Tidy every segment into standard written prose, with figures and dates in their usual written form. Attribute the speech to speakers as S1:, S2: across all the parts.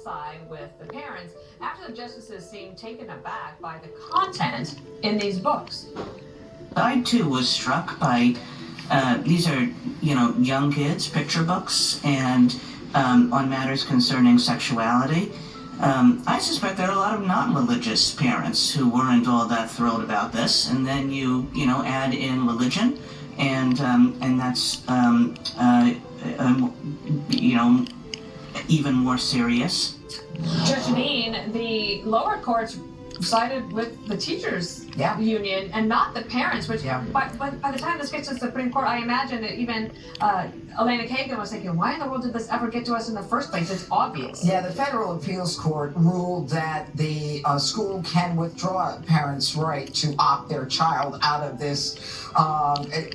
S1: side with the parents after the justices seemed taken aback by the content in these books.
S2: I too was struck by these are young kids, picture books, and on matters concerning sexuality. I suspect there are a lot of non-religious parents who weren't all that thrilled about this, and then you add in religion, and that's even more serious.
S1: Judge Dean, the lower courts sided with the teachers union and not the parents, which by the time this gets to the Supreme Court, I imagine that even Elena Kagan was thinking, why in the world did this ever get to us in the first place? It's obvious.
S3: Yeah, the Federal Appeals Court ruled that the school can withdraw a parent's right to opt their child out of this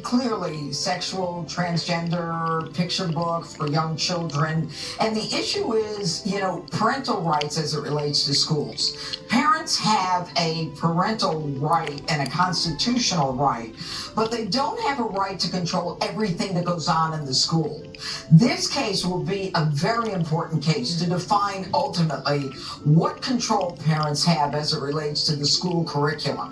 S3: clearly sexual, transgender picture book for young children. And the issue is, parental rights as it relates to schools. Parents have a parental right and a constitutional right, but they don't have a right to control everything that goes on in the school. This case will be a very important case to define ultimately what control parents have as it relates to the school curriculum.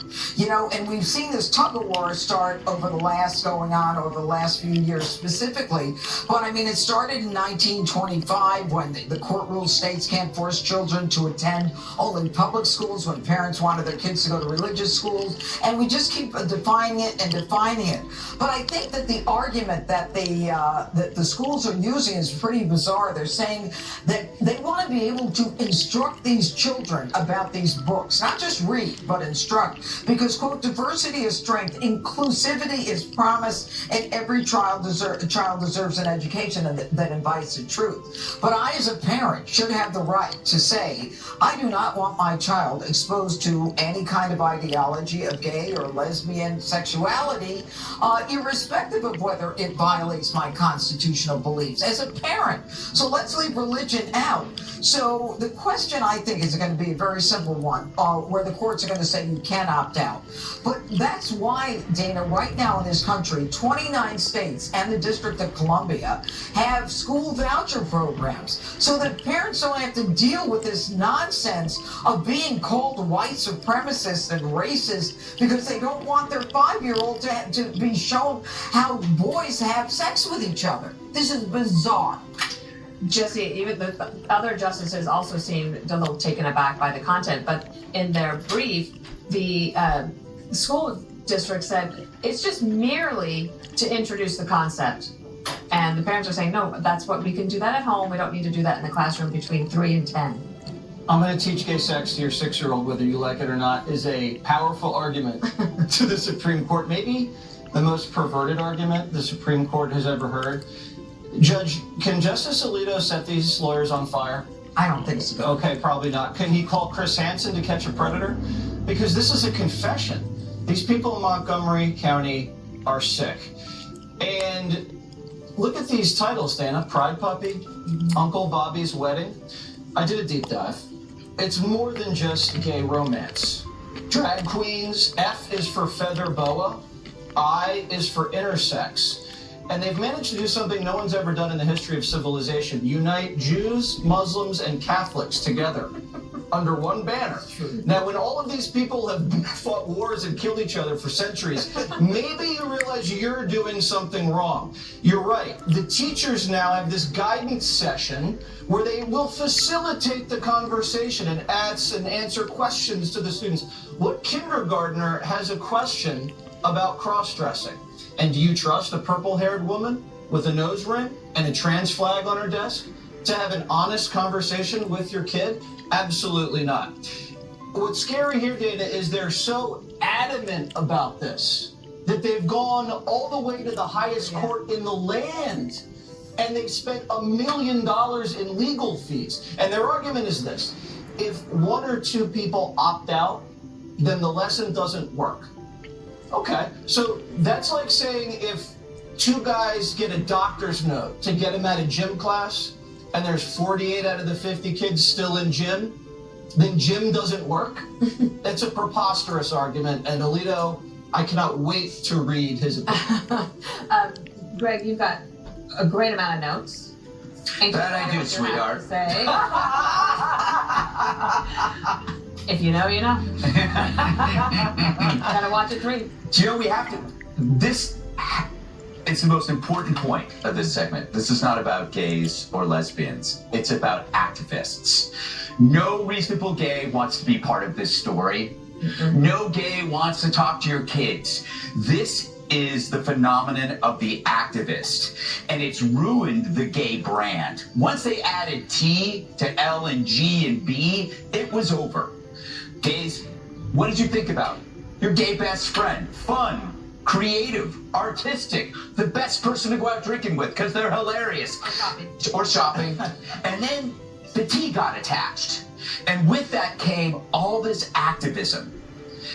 S3: And we've seen this tug of war start over the last few years specifically, but it started in 1925 when the court ruled states can't force children to attend only public schools when parents wanted their kids to go to religious schools, and we just keep defining it. But I think that the argument that the schools are using is pretty bizarre. They're saying that they want to be able to instruct these children about these books, not just read, but instruct, because, quote, diversity is strength, inclusivity is promise, and every child deserves an education that invites the truth. But I, as a parent, should have the right to say, I do not want my child exposed to any kind of ideology of gay or lesbian sexuality, irrespective of whether it violates my constitutional beliefs as a parent. So let's leave religion out. So the question, I think, is going to be a very simple one, where the courts are going to say you can opt out. But that's why, Dana, right now in this country, 29 states and the District of Columbia have school voucher programs so that parents don't have to deal with this nonsense of being called white supremacists and racist because they don't want their 5-year-old to be shown how boys have sex with each other. This is bizarre.
S1: Jesse, even the other justices also seemed a little taken aback by the content, but in their brief, the school district said it's just merely to introduce the concept. And the parents are saying, no, that's what we can do that at home. We don't need to do that in the classroom between 3 and 10.
S4: I'm going to teach gay sex to your 6-year-old, whether you like it or not, is a powerful argument to the Supreme Court. Maybe the most perverted argument the Supreme Court has ever heard. Judge, can Justice Alito set these lawyers on fire?
S3: I don't think so.
S4: Okay, probably not. Can he call Chris Hansen to catch a predator? Because this is a confession. These people in Montgomery County are sick. And look at these titles, Dana. Pride Puppy, Uncle Bobby's Wedding. I did a deep dive. It's more than just gay romance. Drag queens, F is for feather boa, I is for intersex. And they've managed to do something no one's ever done in the history of civilization. Unite Jews, Muslims, and Catholics together under one banner. Now, when all of these people have fought wars and killed each other for centuries, maybe you realize you're doing something wrong. You're right. The teachers now have this guidance session where they will facilitate the conversation and answer questions to the students. What kindergartner has a question about cross-dressing? And do you trust a purple-haired woman with a nose ring and a trans flag on her desk to have an honest conversation with your kid? Absolutely not. What's scary here, Dana, is they're so adamant about this that they've gone all the way to the highest court in the land, and they've spent $1 million in legal fees. And their argument is this: if 1 or 2 people opt out, then the lesson doesn't work. Okay, so that's like saying if 2 guys get a doctor's note to get them out of gym class, and there's 48 out of the 50 kids still in gym, then gym doesn't work. It's a preposterous argument, and Alito, I cannot wait to read his opinion.
S1: Greg, you've got a great amount of notes.
S5: That I do, sweetheart.
S1: If you know, you know. Gotta watch it dream.
S5: Do you know we have to? It's the most important point of this segment. This is not about gays or lesbians. It's about activists. No reasonable gay wants to be part of this story. Mm-hmm. No gay wants to talk to your kids. This is the phenomenon of the activist, and it's ruined the gay brand. Once they added T to L and G and B, it was over. Gays, what did you think about? Your gay best friend, fun, creative, artistic, the best person to go out drinking with because they're hilarious. Or shopping. And then the T got attached. And with that came all this activism.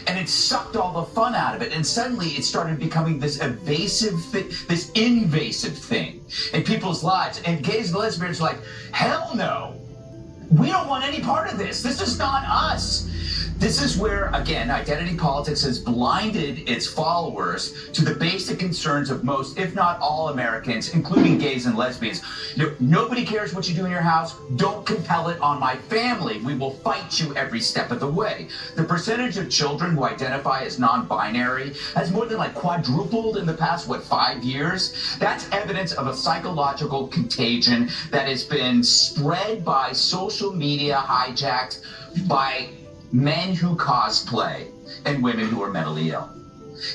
S5: And it sucked all the fun out of it. And suddenly it started becoming this invasive thing in people's lives. And gays and lesbians are like, hell no. We don't want any part of this. This is not us. This is where, again, identity politics has blinded its followers to the basic concerns of most, if not all, Americans, including gays and lesbians. Nobody cares what you do in your house. Don't compel it on my family. We will fight you every step of the way. The percentage of children who identify as non-binary has more than quadrupled in the past, 5 years? That's evidence of a psychological contagion that has been spread by social media, hijacked by men who cosplay and women who are mentally ill.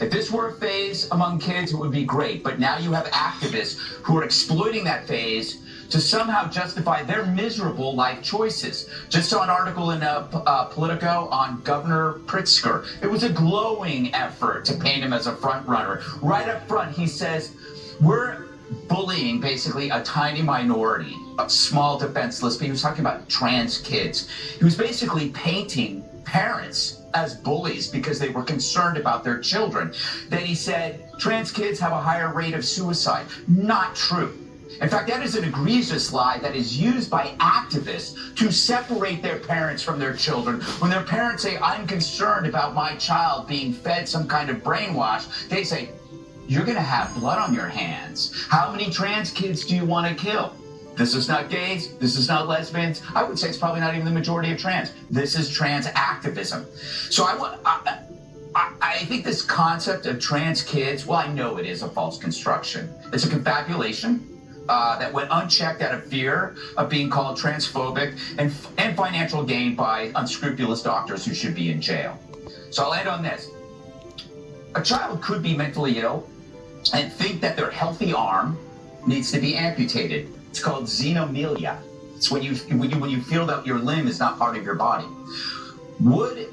S5: If this were a phase among kids, it would be great. But now you have activists who are exploiting that phase to somehow justify their miserable life choices. Just saw an article in Politico on Governor Pritzker. It was a glowing effort to paint him as a front runner. Right up front, he says, we're bullying basically a tiny minority of small defenseless people. He was talking about trans kids. He was basically painting parents as bullies because they were concerned about their children. Then he said trans kids have a higher rate of suicide. Not true. In fact, that is an egregious lie that is used by activists to separate their parents from their children. When their parents say, I'm concerned about my child being fed some kind of brainwash, they say, you're going to have blood on your hands. How many trans kids do you want to kill? This is not gays. This is not lesbians. I would say it's probably not even the majority of trans. This is trans activism. So I think this concept of trans kids, well, I know it is a false construction. It's a confabulation that went unchecked out of fear of being called transphobic and financial gain by unscrupulous doctors who should be in jail. So I'll end on this. A child could be mentally ill and think that their healthy arm needs to be amputated. It's called xenomelia. It's when you feel that your limb is not part of your body. Would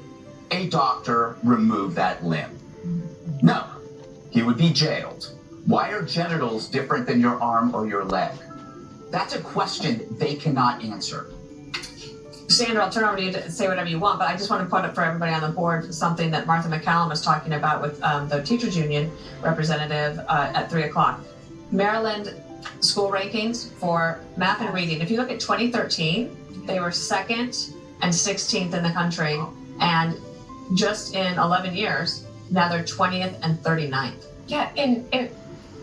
S5: a doctor remove that limb? No. He would be jailed. Why are genitals different than your arm or your leg? That's a question they cannot answer.
S1: Sandra, I'll turn over to you to say whatever you want, but I just want to put up for everybody on the board something that Martha McCallum was talking about with the teachers union representative at 3 o'clock. Maryland school rankings for math and reading. If you look at 2013, they were 2nd and 16th in the country, and just in 11 years, now they're 20th and 39th.
S6: Yeah, and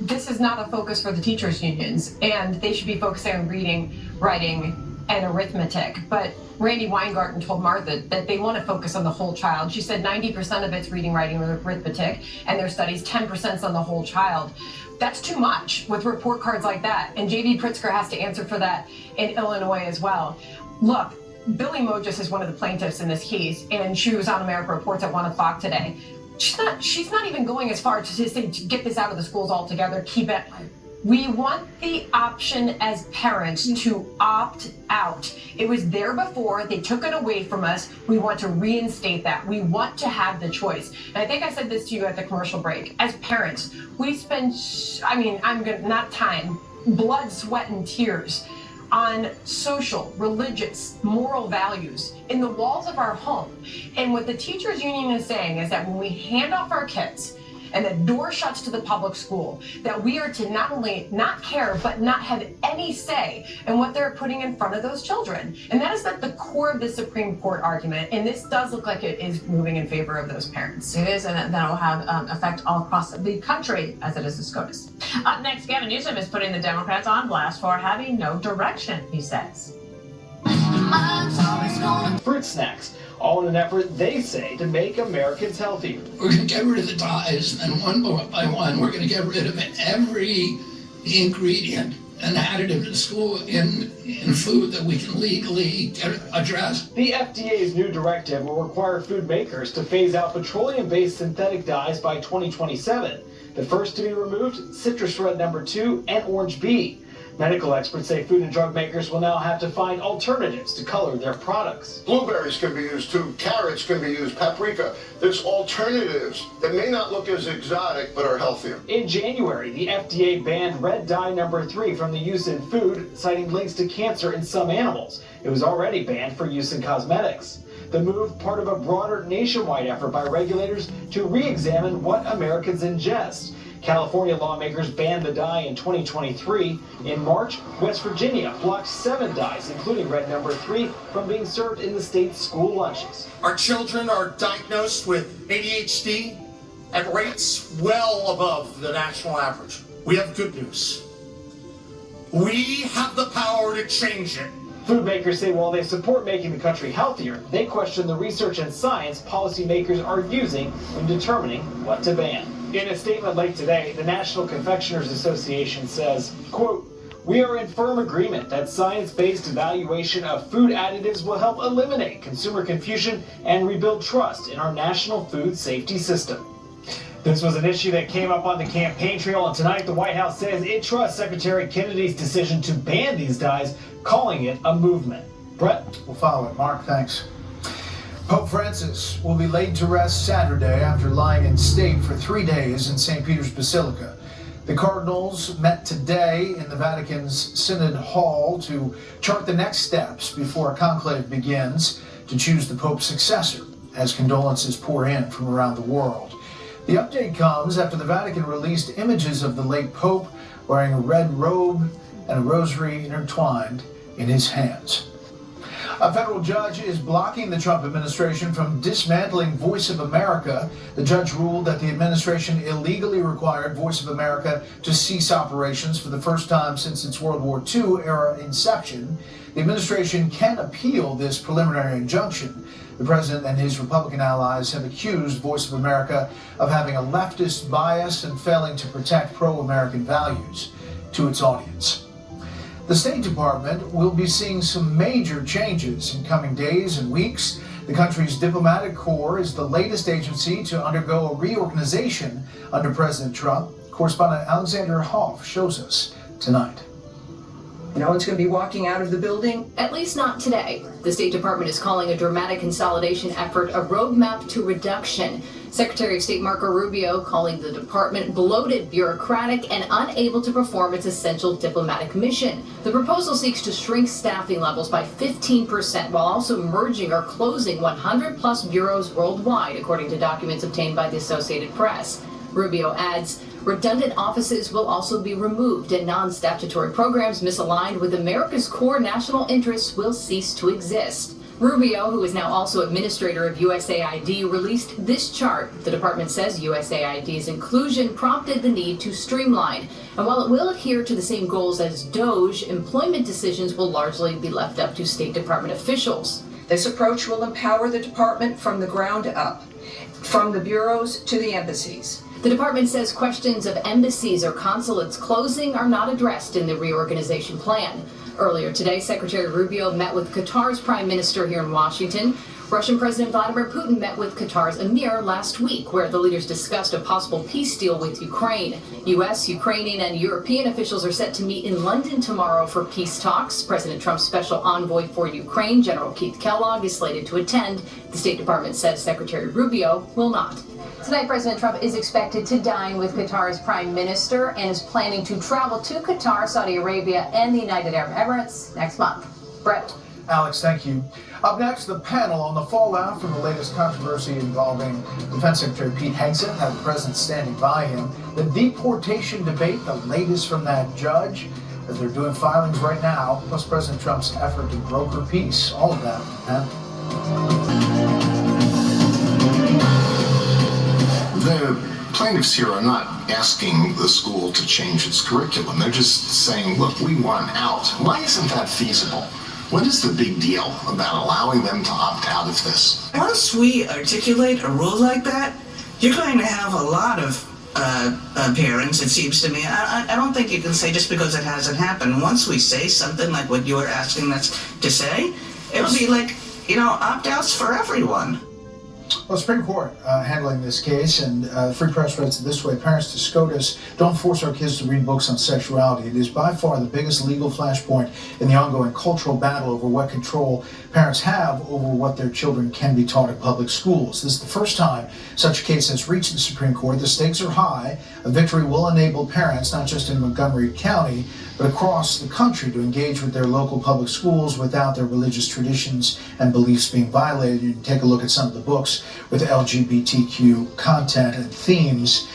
S6: this is not a focus for the teachers unions, and they should be focusing on reading, writing, and arithmetic. But Randy Weingarten told Martha that they want to focus on the whole child. She said 90% of it's reading, writing, and arithmetic, and their studies 10% is on the whole child. That's too much with report cards like that, and J.D. Pritzker has to answer for that in Illinois as well. Look, Billy Mojus is one of the plaintiffs in this case, and she was on America Reports at 1 o'clock today. She's not even going as far to say to get this out of the schools altogether, keep it. We want the option as parents to opt out. It was there before, they took it away from us. We want to reinstate that. We want to have the choice. And I think I said this to you at the commercial break. As parents, we spend, not time, blood, sweat, and tears on social, religious, moral values in the walls of our home. And what the teachers union is saying is that when we hand off our kids and the door shuts to the public school, that we are to not only not care, but not have any say in what they're putting in front of those children. And that is at the core of the Supreme Court argument. And this does look like it is moving in favor of those parents.
S1: It is, and that will have effect all across the country as it is in SCOTUS. Up next, Gavin Newsom is putting the Democrats on blast for having no direction, he says.
S4: For
S7: colored snacks, all in an effort, they say, to make Americans healthier.
S8: We're going to get rid of the dyes, and one by one, we're going to get rid of every ingredient and additive to school in food that we can legally address.
S7: The FDA's new directive will require food makers to phase out petroleum-based synthetic dyes by 2027. The first to be removed, citrus red number 2 and orange B. Medical experts say food and drug makers will now have to find alternatives to color their products.
S9: Blueberries can be used too, carrots can be used, paprika. There's alternatives that may not look as exotic but are healthier.
S7: In January, the FDA banned red dye number 3 from the use in food, citing links to cancer in some animals. It was already banned for use in cosmetics. The move, part of a broader nationwide effort by regulators to re-examine what Americans ingest. California lawmakers banned the dye in 2023. In March, West Virginia blocked 7 dyes, including red number 3, from being served in the state's school lunches.
S10: Our children are diagnosed with ADHD at rates well above the national average. We have good news. We have the power to change it.
S7: Food makers say while they support making the country healthier, they question the research and science policymakers are using in determining what to ban. In a statement late today, the National Confectioners Association says, quote, "We are in firm agreement that science-based evaluation of food additives will help eliminate consumer confusion and rebuild trust in our national food safety system." This was an issue that came up on the campaign trail, and tonight the White House says it trusts Secretary Kennedy's decision to ban these dyes, calling it a movement. Brett?
S11: We'll follow it. Mark, thanks. Pope Francis will be laid to rest Saturday after lying in state for 3 days in St. Peter's Basilica. The cardinals met today in the Vatican's Synod Hall to chart the next steps before a conclave begins to choose the Pope's successor, as condolences pour in from around the world. The update comes after the Vatican released images of the late Pope wearing a red robe and a rosary intertwined in his hands. A federal judge is blocking the Trump administration from dismantling Voice of America. The judge ruled that the administration illegally required Voice of America to cease operations for the first time since its World War II era inception. The administration can appeal this preliminary injunction. The president and his Republican allies have accused Voice of America of having a leftist bias and failing to protect pro-American values to its audience. The State Department will be seeing some major changes in coming days and weeks. The country's diplomatic corps is the latest agency to undergo a reorganization under President Trump. Correspondent Alexander Hoff shows us tonight.
S12: No one's going to be walking out of the building?
S13: At least not today. The State Department is calling a dramatic consolidation effort a roadmap to reduction. Secretary of State Marco Rubio calling the department bloated, bureaucratic, and unable to perform its essential diplomatic mission. The proposal seeks to shrink staffing levels by 15% while also merging or closing 100-plus bureaus worldwide, according to documents obtained by the Associated Press. Rubio adds, redundant offices will also be removed and non-statutory programs misaligned with America's core national interests will cease to exist. Rubio, who is now also administrator of USAID, released this chart. The department says USAID's inclusion prompted the need to streamline. And while it will adhere to the same goals as DOGE, employment decisions will largely be left up to State Department officials.
S12: This approach will empower the department from the ground up, from the bureaus to the embassies.
S13: The department says questions of embassies or consulates closing are not addressed in the reorganization plan. Earlier today, Secretary Rubio met with Qatar's prime minister here in Washington. Russian President Vladimir Putin met with Qatar's emir last week, where the leaders discussed a possible peace deal with Ukraine. U.S., Ukrainian, and European officials are set to meet in London tomorrow for peace talks. President Trump's special envoy for Ukraine, General Keith Kellogg, is slated to attend. The State Department says Secretary Rubio will not. Tonight, President Trump is expected to dine with Qatar's prime minister and is planning to travel to Qatar, Saudi Arabia, and the United Arab Emirates next month. Brett.
S11: Alex, thank you. Up next, the panel on the fallout from the latest controversy involving Defense Secretary Pete Hegseth, had the president standing by him. The deportation debate, the latest from that judge, as they're doing filings right now, plus President Trump's effort to broker peace. All of that,
S14: The plaintiffs here are not asking the school to change its curriculum. They're just saying, look, we want out. Why isn't that feasible? What is the big deal about allowing them to opt out of this?
S2: Once we articulate a rule like that, you're going to have a lot of parents, it seems to me. I don't think you can say just because it hasn't happened. Once we say something like what you were asking us to say, it'll be like, opt-outs for everyone.
S11: Well, Supreme Court handling this case, and Free Press writes it this way: parents to SCOTUS, don't force our kids to read books on sexuality. It is by far the biggest legal flashpoint in the ongoing cultural battle over what control parents have over what their children can be taught in public schools. This is the first time such a case has reached the Supreme Court. The stakes are high. A victory will enable parents, not just in Montgomery County, but across the country, to engage with their local public schools without their religious traditions and beliefs being violated. You can take a look at some of the books with LGBTQ content and themes.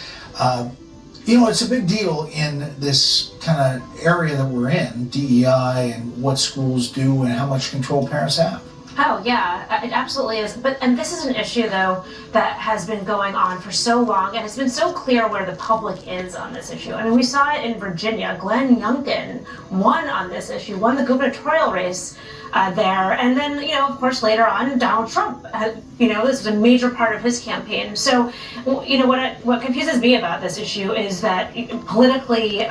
S11: It's a big deal in this kind of area that we're in, DEI, and what schools do and how much control parents have.
S15: Oh, yeah, it absolutely is. And this is an issue, though, that has been going on for so long, and it's been so clear where the public is on this issue. I mean, we saw it in Virginia. Glenn Youngkin won on this issue, won the gubernatorial race there. And then, of course, later on, Donald Trump, this was a major part of his campaign. So, what confuses me about this issue is that politically,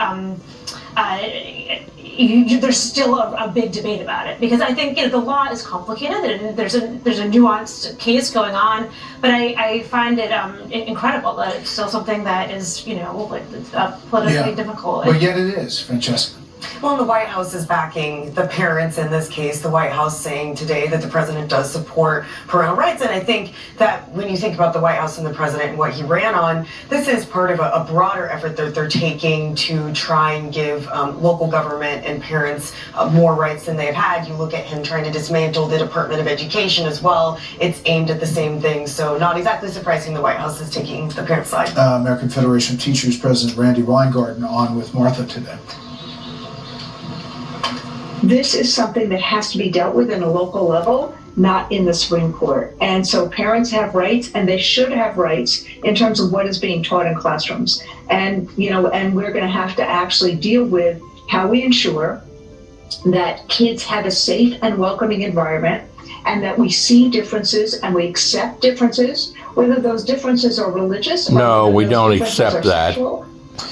S15: there's still a big debate about it, because I think the law is complicated and there's a nuanced case going on, but I find it incredible that it's still something that is politically difficult.
S11: But yet it is, Francesca.
S16: Well, the White House is backing the parents in this case. The White House saying today that the president does support parental rights. And I think that when you think about the White House and the president and what he ran on, this is part of a broader effort that they're taking to try and give local government and parents more rights than they've had. You look at him trying to dismantle the Department of Education as well. It's aimed at the same thing. So not exactly surprising the White House is taking the parent side.
S11: American Federation of Teachers President Randy Weingarten on with Martha today.
S12: This is something that has to be dealt with in a local level, not in the Supreme Court. And so parents have rights, and they should have rights in terms of what is being taught in classrooms. And, and we're going to have to actually deal with how we ensure that kids have a safe and welcoming environment, and that we see differences and we accept differences, whether those differences are religious.
S17: No, we don't accept that.
S12: Sexual.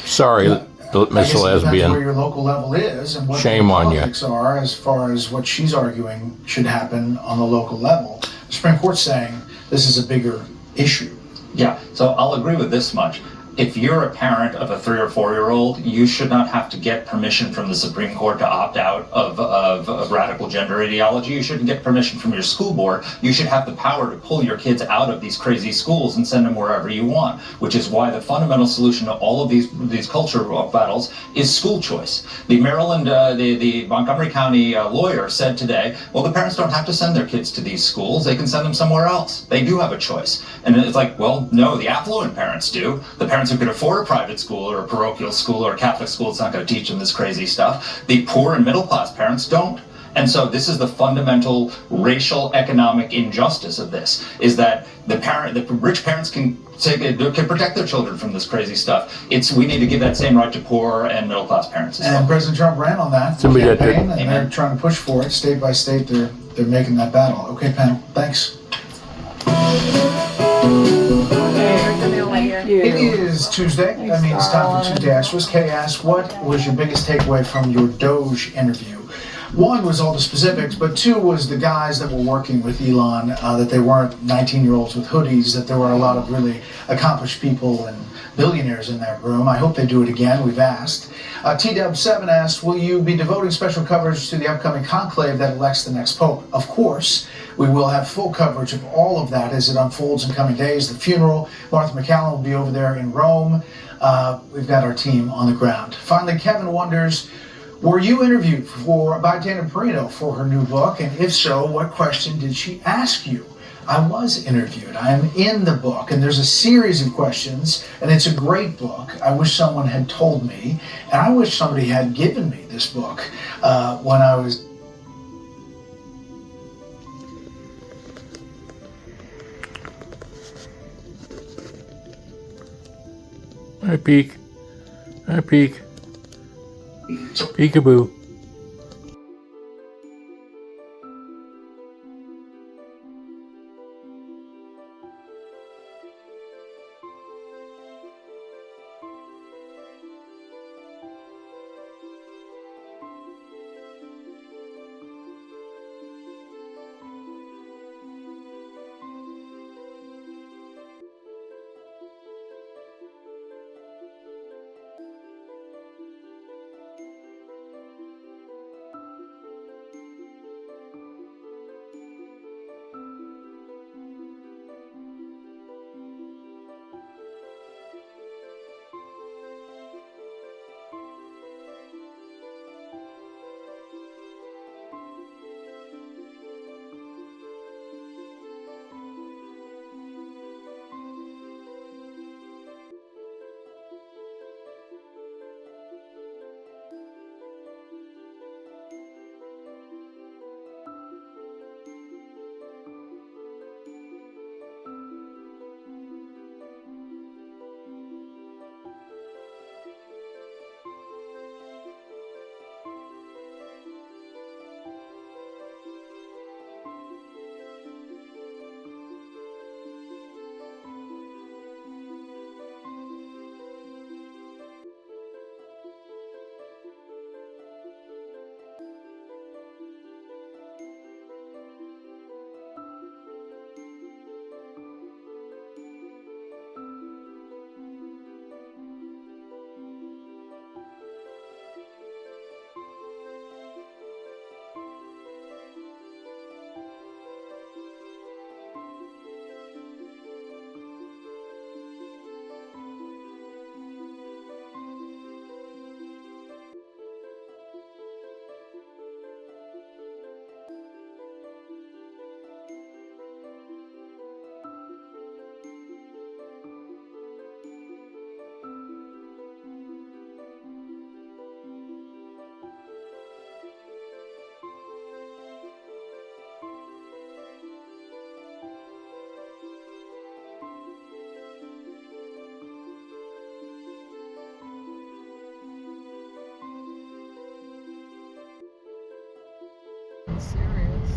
S17: Sorry. Miss Lesbian.
S11: Where your local level is and what
S17: Shame
S11: the
S17: on
S11: politics are as far as what she's arguing should happen on the local level. The Supreme Court's saying this is a bigger issue.
S18: Yeah, so I'll agree with this much. If you're a parent of a 3 or 4-year-old, you should not have to get permission from the Supreme Court to opt out of radical gender ideology. You shouldn't get permission from your school board. You should have the power to pull your kids out of these crazy schools and send them wherever you want, which is why the fundamental solution to all of these cultural battles is school choice. The Maryland, the Montgomery County lawyer said today, well, the parents don't have to send their kids to these schools. They can send them somewhere else. They do have a choice. And it's like, well, no, the affluent parents do. The parents who can afford a private school or a parochial school or a Catholic school, it's not going to teach them this crazy stuff. The poor and middle class parents don't. And so this is the fundamental racial economic injustice of this, is that the rich parents can protect their children from this crazy stuff. We need to give that same right to poor and middle class parents as well.
S11: And President Trump ran on that campaign, and they're trying to push for it state by state. They're making that battle. Okay, panel, thanks. It is Tuesday. That means it's time for Tuesday Extras. Kay asked, what was your biggest takeaway from your Doge interview? One was all the specifics, but two was the guys that were working with Elon, that they weren't 19-year-olds with hoodies, that there were a lot of really accomplished people and billionaires in that room. I hope they do it again. We've asked. TW7 asked, will you be devoting special coverage to the upcoming conclave that elects the next pope? Of course. We will have full coverage of all of that as it unfolds in coming days. The funeral, Martha McCallum will be over there in Rome. We've got our team on the ground. Finally, Kevin wonders, were you interviewed by Dana Perino for her new book? And if so, what question did she ask you? I was interviewed. I am in the book, and there's a series of questions, and it's a great book. I wish someone had told me, and I wish somebody had given me this book when I was...
S17: Hi, Peek. Hi, Peek. Peekaboo.
S19: Sounds serious.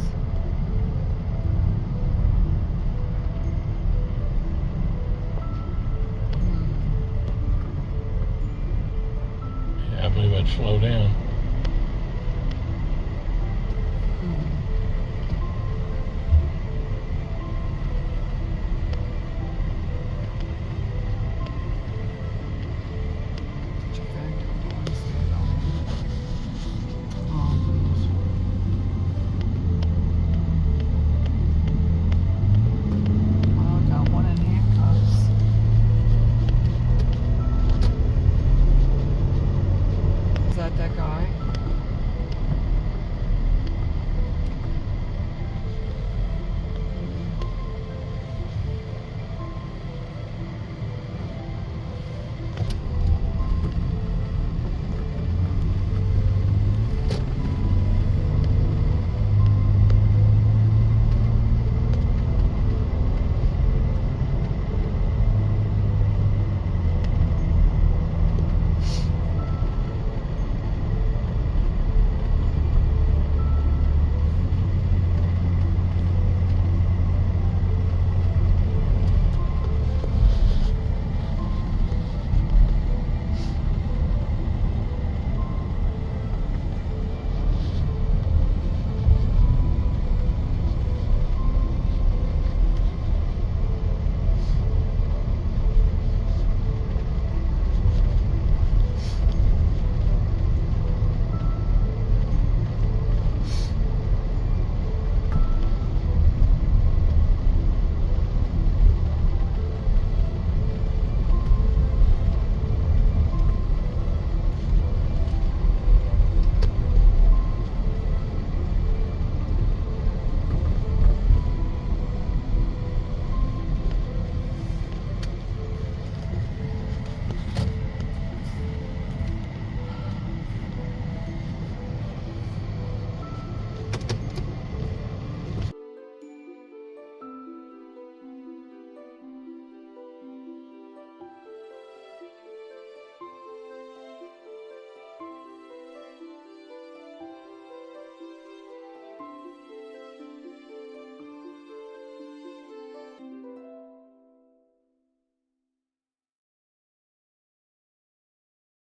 S17: Yeah, I believe I'd slow down.